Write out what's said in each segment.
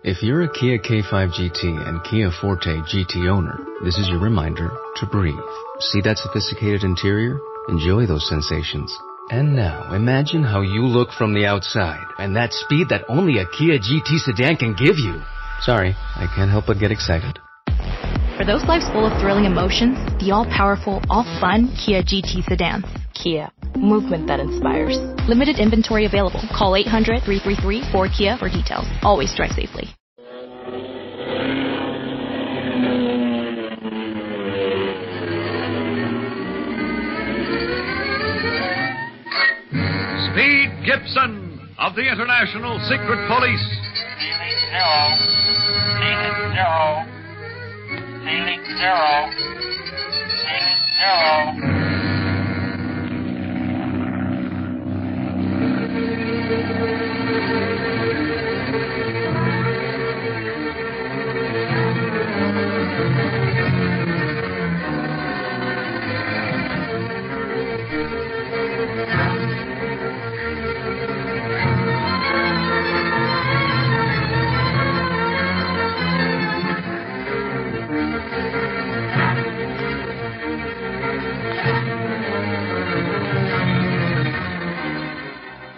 If you're a Kia K5 GT and Kia Forte GT owner, this is your reminder to breathe. See that sophisticated interior? Enjoy those sensations. And now, imagine how you look from the outside, and that speed that only a Kia GT sedan can give you. Sorry, I can't help but get excited. For those lives full of thrilling emotions, the all-powerful, all-fun Kia GT sedans. Kia, movement that inspires. Limited inventory available. Call 800-333-4KIA for details. Always drive safely. Speed Gibson of the International Secret Police. Ceiling zero. Ceiling zero.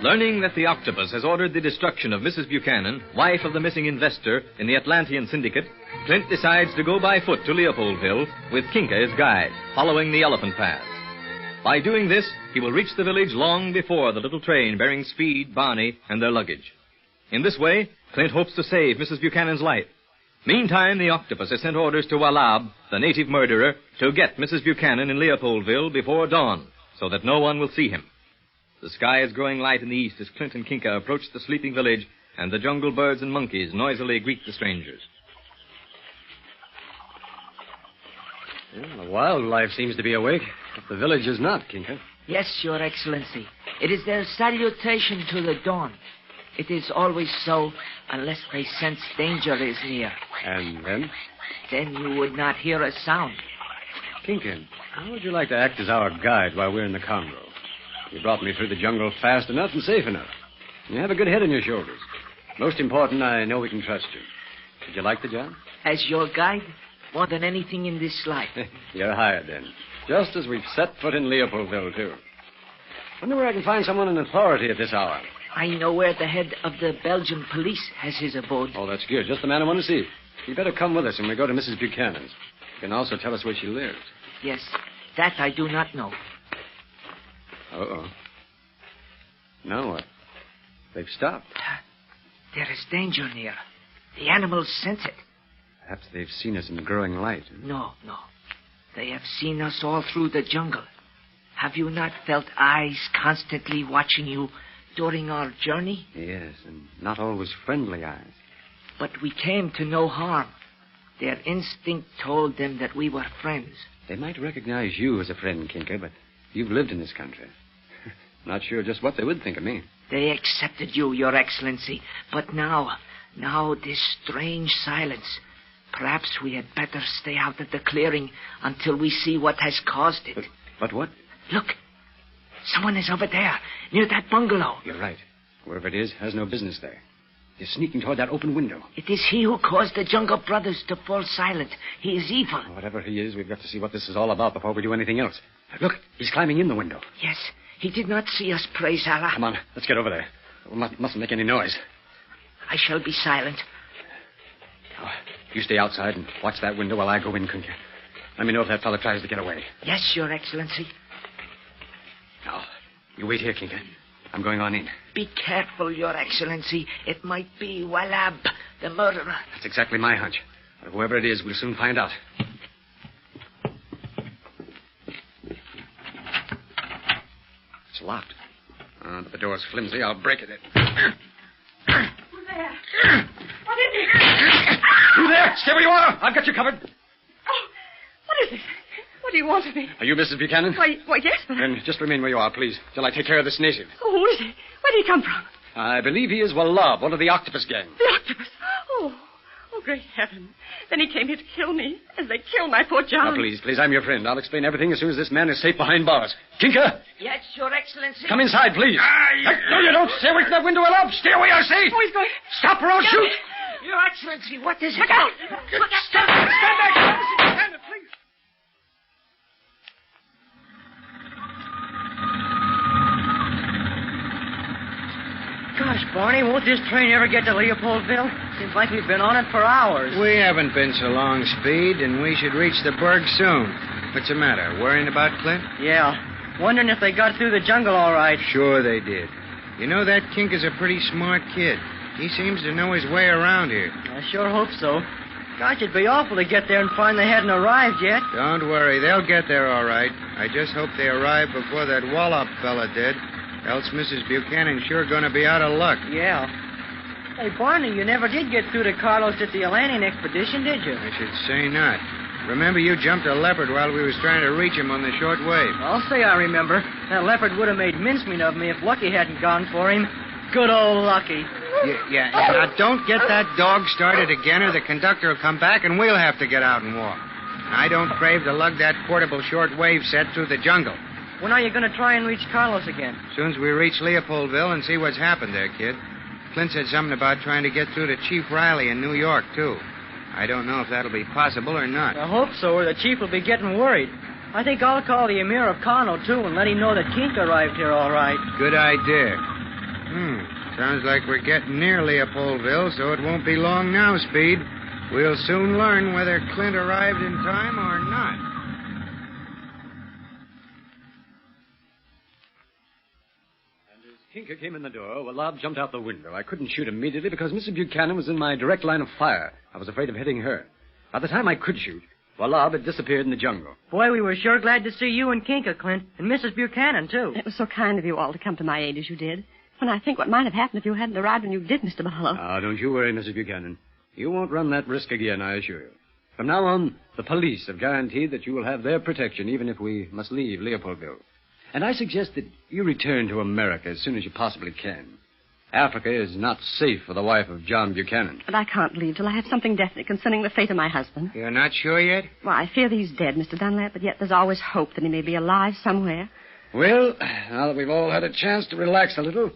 Learning that the Octopus has ordered the destruction of Mrs. Buchanan, wife of the missing investor in the Atlantean Syndicate, Clint decides to go by foot to Leopoldville with Kinka as guide, following the elephant paths. By doing this, he will reach the village long before the little train bearing Speed, Barney, and their luggage. In this way, Clint hopes to save Mrs. Buchanan's life. Meantime, the Octopus has sent orders to Walab, the native murderer, to get Mrs. Buchanan in Leopoldville before dawn, so that no one will see him. The sky is growing light in the east as Clint and Kinka approach the sleeping village, and the jungle birds and monkeys noisily greet the strangers. Well, the wildlife seems to be awake, but the village is not, Kinka. Yes, Your Excellency. It is their salutation to the dawn. It is always so, unless they sense danger is near. And then? Then you would not hear a sound. Kinka, how would you like to act as our guide while we're in the Congo? You brought me through the jungle fast enough and safe enough. You have a good head on your shoulders. Most important, I know we can trust you. Would you like the job? As your guide, more than anything in this life. You're hired, then. Just as we've set foot in Leopoldville, too. Wonder where I can find someone in authority at this hour. I know where the head of the Belgian police has his abode. Oh, that's good. Just the man I want to see. You better come with us when we go to Mrs. Buchanan's. You can also tell us where she lives. Yes, that I do not know. Uh-oh. Now what? They've stopped. There is danger near. The animals sense it. Perhaps they've seen us in the growing light. No. They have seen us all through the jungle. Have you not felt eyes constantly watching you during our journey? Yes, and not always friendly eyes. But we came to no harm. Their instinct told them that we were friends. They might recognize you as a friend, Kinka, but you've lived in this country. Not sure just what they would think of me. They accepted you, Your Excellency. But now this strange silence. Perhaps we had better stay out of the clearing until we see what has caused it. But what? Look. Someone is over there, near that bungalow. You're right. Whoever it is has no business there. He's sneaking toward that open window. It is he who caused the Jungle Brothers to fall silent. He is evil. Whatever he is, we've got to see what this is all about before we do anything else. Look, he's climbing in the window. Yes, he did not see us, praise Allah. Come on, let's get over there. We mustn't make any noise. I shall be silent. Oh, you stay outside and watch that window while I go in, Kinka. Let me know if that fella tries to get away. Yes, Your Excellency. Now, you wait here, Kinka. I'm going on in. Be careful, Your Excellency. It might be Walab, the murderer. That's exactly my hunch. But whoever it is, we'll soon find out. It's locked. But the door's flimsy. I'll break it in. Who's there? What is it? You there? Stay where you are. I've got you covered. Oh, what is it? What do you want of me? Are you Mrs. Buchanan? Why, yes, but... Then just remain where you are, please, till I take care of this native. Oh, who is he? Where did he come from? I believe he is Walab, one of the Octopus gang. The octopus. Oh, great heaven. Then he came here to kill me, as they killed my poor John. Now, please, I'm your friend. I'll explain everything as soon as this man is safe behind bars. Kinka! Yes, Your Excellency. Come inside, please. No, you don't. Stay away from that window, Walab. Stay away, I say. Oh, he's going... Stop or I'll shoot. Your Excellency, what is it? Look out! Stand back! Mrs. Buchanan, please! Gosh, Barney, won't this train ever get to Leopoldville? Seems like we've been on it for hours. We haven't been so long, Speed, and we should reach the burg soon. What's the matter? Worrying about Clint? Yeah. Wondering if they got through the jungle all right. Sure they did. You know, that Kink is a pretty smart kid. He seems to know his way around here. I sure hope so. Gosh, it'd be awful to get there and find they hadn't arrived yet. Don't worry, they'll get there all right. I just hope they arrive before that Wallop fella did. Else Mrs. Buchanan's sure going to be out of luck. Yeah. Hey, Barney, you never did get through to Carlos at the Atlantean expedition, did you? I should say not. Remember, you jumped a leopard while we was trying to reach him on the short wave. I'll say I remember. That leopard would have made mincemeat of me if Lucky hadn't gone for him. Good old Lucky. Yeah. Now, don't get that dog started again, or the conductor will come back and we'll have to get out and walk. I don't crave to lug that portable short wave set through the jungle. When are you going to try and reach Carlos again? As soon as we reach Leopoldville and see what's happened there, kid. Clint said something about trying to get through to Chief Riley in New York, too. I don't know if that'll be possible or not. I hope so, or the chief will be getting worried. I think I'll call the Emir of Kano, too, and let him know that Kink arrived here all right. Good idea. Sounds like we're getting near Leopoldville, so it won't be long now, Speed. We'll soon learn whether Clint arrived in time or not. Kinker came in the door. Wallab jumped out the window. I couldn't shoot immediately because Mrs. Buchanan was in my direct line of fire. I was afraid of hitting her. By the time I could shoot, Wallab had disappeared in the jungle. Boy, we were sure glad to see you and Kinker, Clint, and Mrs. Buchanan, too. It was so kind of you all to come to my aid as you did. When I think what might have happened if you hadn't arrived when you did, Mr. Barlow. Ah, don't you worry, Mrs. Buchanan. You won't run that risk again, I assure you. From now on, the police have guaranteed that you will have their protection even if we must leave Leopoldville. And I suggest that you return to America as soon as you possibly can. Africa is not safe for the wife of John Buchanan. But I can't leave till I have something definite concerning the fate of my husband. You're not sure yet? Well, I fear that he's dead, Mr. Dunlap, but yet there's always hope that he may be alive somewhere. Well, now that we've all had a chance to relax a little,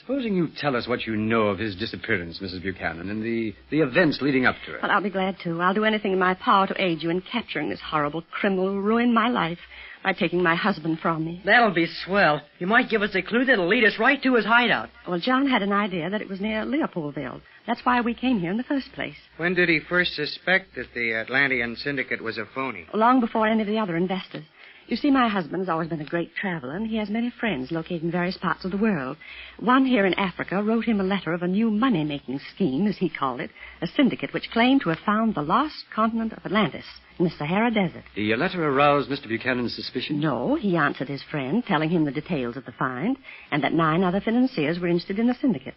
supposing you tell us what you know of his disappearance, Mrs. Buchanan, and the events leading up to it. Well, I'll be glad to. I'll do anything in my power to aid you in capturing this horrible criminal who ruined my life by taking my husband from me. That'll be swell. You might give us a clue that'll lead us right to his hideout. Well, John had an idea that it was near Leopoldville. That's why we came here in the first place. When did he first suspect that the Atlantean Syndicate was a phony? Long before any of the other investors. You see, my husband has always been a great traveler, and he has many friends located in various parts of the world. One here in Africa wrote him a letter of a new money-making scheme, as he called it, a syndicate which claimed to have found the lost continent of Atlantis in the Sahara Desert. The letter aroused Mr. Buchanan's suspicion? No, he answered his friend, telling him the details of the find, and that 9 other financiers were interested in the syndicate.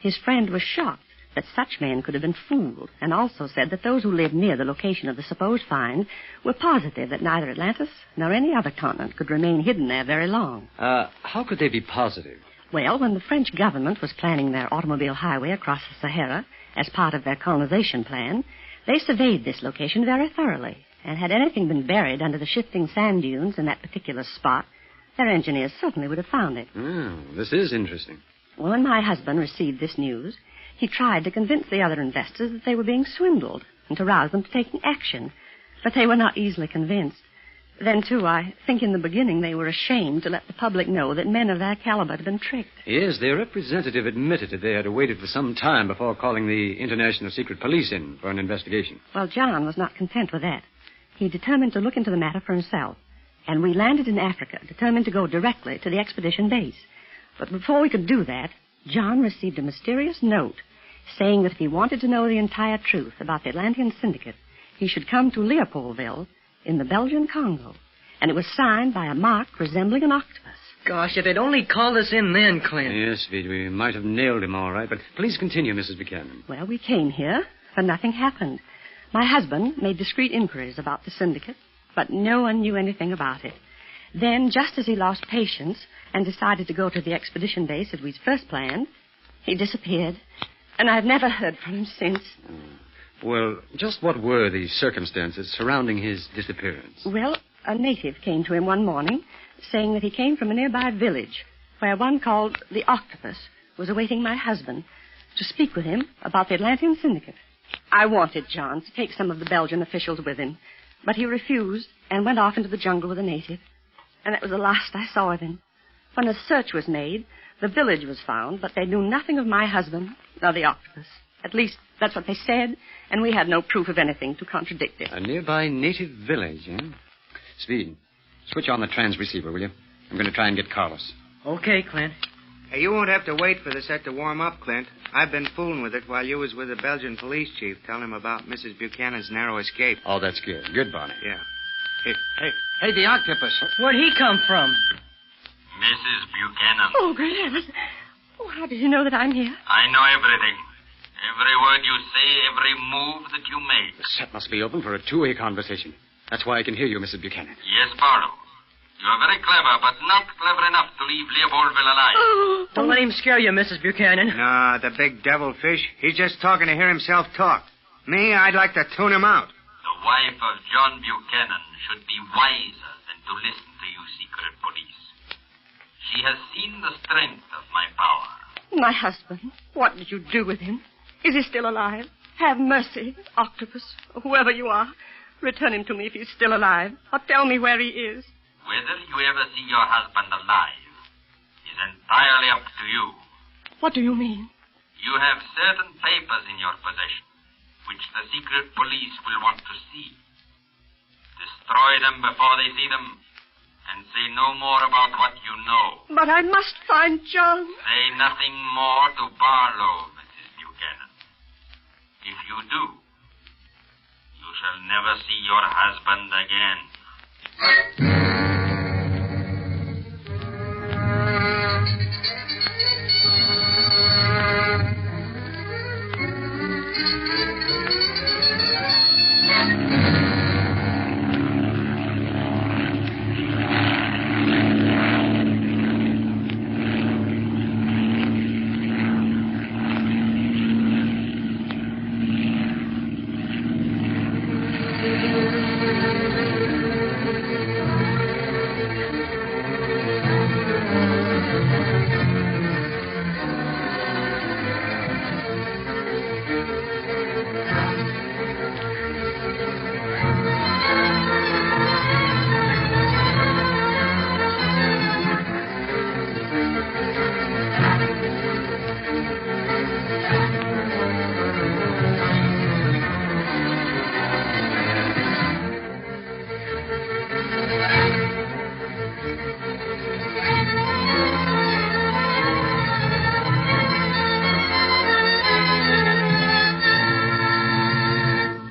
His friend was shocked that such men could have been fooled, and also said that those who lived near the location of the supposed find were positive that neither Atlantis nor any other continent could remain hidden there very long. How could they be positive? Well, when the French government was planning their automobile highway across the Sahara as part of their colonization plan, they surveyed this location very thoroughly, and had anything been buried under the shifting sand dunes in that particular spot, their engineers certainly would have found it. This is interesting. Well, when my husband received this news, he tried to convince the other investors that they were being swindled and to rouse them to taking action. But they were not easily convinced. Then, too, I think in the beginning they were ashamed to let the public know that men of their caliber had been tricked. Yes, their representative admitted that they had waited for some time before calling the International Secret Police in for an investigation. Well, John was not content with that. He determined to look into the matter for himself. And we landed in Africa, determined to go directly to the expedition base. But before we could do that, John received a mysterious note saying that if he wanted to know the entire truth about the Atlantean Syndicate, he should come to Leopoldville in the Belgian Congo. And it was signed by a mark resembling an octopus. Gosh, if they'd only called us in then, Clint. Yes, Speed, we might have nailed him all right, but please continue, Mrs. Buchanan. Well, we came here, but nothing happened. My husband made discreet inquiries about the syndicate, but no one knew anything about it. Then, just as he lost patience and decided to go to the expedition base as we'd first planned, he disappeared. And I've never heard from him since. Well, just what were the circumstances surrounding his disappearance? Well, a native came to him one morning saying that he came from a nearby village where one called the Octopus was awaiting my husband to speak with him about the Atlantean Syndicate. I wanted John to take some of the Belgian officials with him, but he refused and went off into the jungle with a native. And that was the last I saw of him. When a search was made, the village was found, but they knew nothing of my husband nor the octopus. At least, that's what they said, and we had no proof of anything to contradict it. A nearby native village, eh? Speed, switch on the transreceiver, will you? I'm going to try and get Carlos. Okay, Clint. Hey, you won't have to wait for the set to warm up, Clint. I've been fooling with it while you was with the Belgian police chief, telling him about Mrs. Buchanan's narrow escape. Oh, that's good. Good, Barney. Yeah. Hey, the octopus. Where'd he come from? Mrs. Buchanan. Oh, great heavens. Oh, how did you know that I'm here? I know everything. Every word you say, every move that you make. The set must be open for a two-way conversation. That's why I can hear you, Mrs. Buchanan. Yes, Barlow. You are very clever, but not clever enough to leave Leopoldville alive. Oh. Don't let him scare you, Mrs. Buchanan. Nah, the big devilfish. He's just talking to hear himself talk. Me, I'd like to tune him out. The wife of John Buchanan should be wiser than to listen to you secret police. She has seen the strength of my power. My husband. What did you do with him? Is he still alive? Have mercy, Octopus, or whoever you are. Return him to me if he's still alive, or tell me where he is. Whether you ever see your husband alive is entirely up to you. What do you mean? You have certain papers in your possession, which the secret police will want to see. Destroy them before they see them, and say no more about what you know. But I must find John. Say nothing more to Barlow, Mrs. Buchanan. If you do, you shall never see your husband again.